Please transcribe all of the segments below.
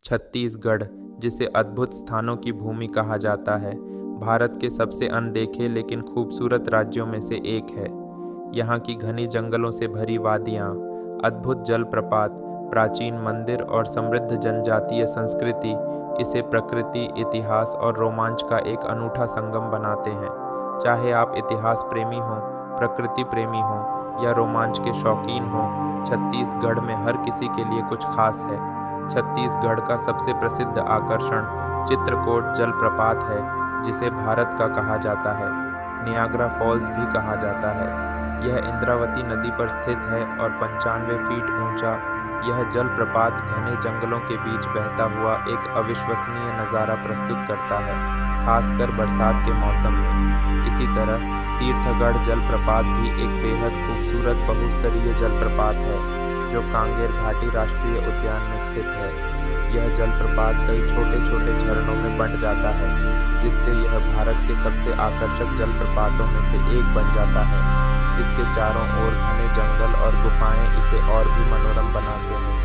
छत्तीसगढ़, जिसे अद्भुत स्थानों की भूमि कहा जाता है, भारत के सबसे अनदेखे लेकिन खूबसूरत राज्यों में से एक है। यहाँ की घनी जंगलों से भरी वादियाँ, अद्भुत जलप्रपात, प्राचीन मंदिर और समृद्ध जनजातीय संस्कृति इसे प्रकृति, इतिहास और रोमांच का एक अनूठा संगम बनाते हैं। चाहे आप इतिहास प्रेमी हों, प्रकृति प्रेमी हों या रोमांच के शौकीन हों, छत्तीसगढ़ में हर किसी के लिए कुछ खास है। छत्तीसगढ़ का सबसे प्रसिद्ध आकर्षण चित्रकोट जलप्रपात है, जिसे भारत का कहा जाता है। नियाग्रा फॉल्स भी कहा जाता है। यह इंद्रावती नदी पर स्थित है और 95 फीट ऊंचा यह जलप्रपात घने जंगलों के बीच बहता हुआ एक अविश्वसनीय नज़ारा प्रस्तुत करता है, खासकर बरसात के मौसम में। इसी तरह तीर्थगढ़ जलप्रपात भी एक बेहद खूबसूरत बहुस्तरीय जलप्रपात है, जो कांगेर घाटी राष्ट्रीय उद्यान में स्थित है। यह जलप्रपात कई छोटे छोटे झरनों में बंट जाता है, जिससे यह भारत के सबसे आकर्षक जलप्रपातों में से एक बन जाता है। इसके चारों ओर घने जंगल और गुफाएं इसे और भी मनोरम बनाते हैं।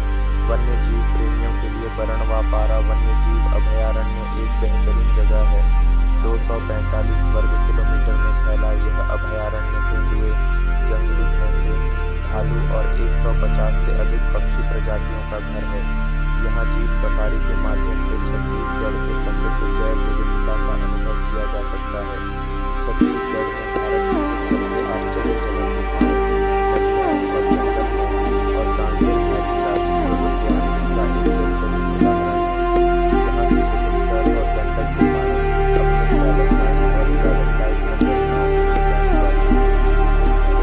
वन्य जीव प्रेमियों के लिए बरणवापारा वन्य जीव अभयारण्य एक बेहतरीन जगह है। 245 वर्ग किलोमीटर में फैला यह अभयारण्य तेंदुए, जंगली भैंसे, भालू और 150 से अधिक पक्षी प्रजातियों का घर है। यहाँ जीप सफारी के माध्यम से छत्तीसगढ़ के समृद्ध जैव विविधता का अनुभव किया जा सकता है। छत्तीसगढ़ में भारत की सबसे आश्चर्यजनक गुफाएं और कांगेर घाटी राष्ट्रीय उद्यान का एक बेहतरीन उदाहरण है। यहाँ की सुंदर और गंडक गुफाएं अपने पैलेसाइन और पैलेसाइट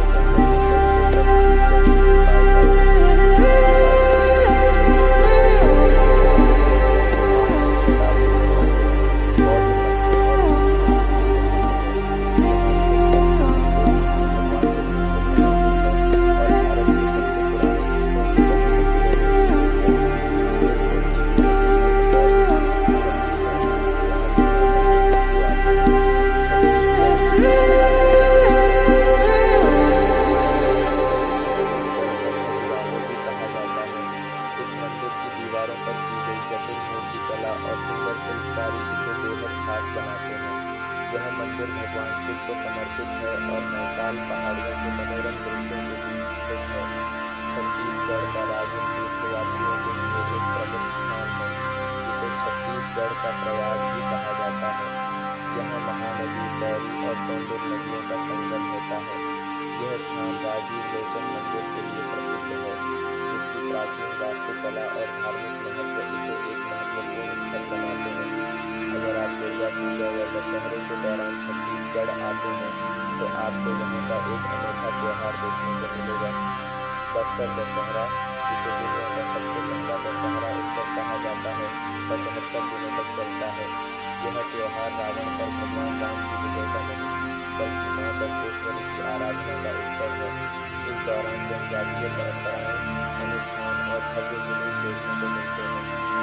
संरचनाओं के यह मंदिर भगवान शिव को समर्पित है और नैनीताल पहाड़ियों के मनोरम दृश्यों के बीच स्थित है। छत्तीसगढ़ का राजन तीर्थयात्रियों के लिए एक प्रमुख स्थान है, जिसे छत्तीसगढ़ का प्रयाग भी कहा जाता है। यहाँ महानदी, बैरी और सौंदर्य नदियों का संगम होता है। यह स्थान राजीव लोचन मंदिर के लिए प्रसिद्ध है, जिसकी प्राचीन वास्तुकला और धार्मिक महत्व इसे एक महत्वपूर्ण स्थल बनाते हैं। अगर आप दुर्गा पूजा या दशहरे के दौरान छत्तीसगढ़ आते हैं, तो आपको यहाँ का एक अनोखा त्योहार देखने को मिलेगा। बस्तर दशहरा, जिसे दुनिया का सबसे लंबा दशहरा उत्सव कहा जाता है, 75 दिनों तक चलता है। यह त्योहार रावण पर भगवान राम की विजय का नहीं, बल्कि माँ दंतेश्वरी की आराधना का उत्सव है। इस दौरान जनजातीय परंपराएं, अनुष्ठान और भव्य जुलूस देखने को मिलते हैं।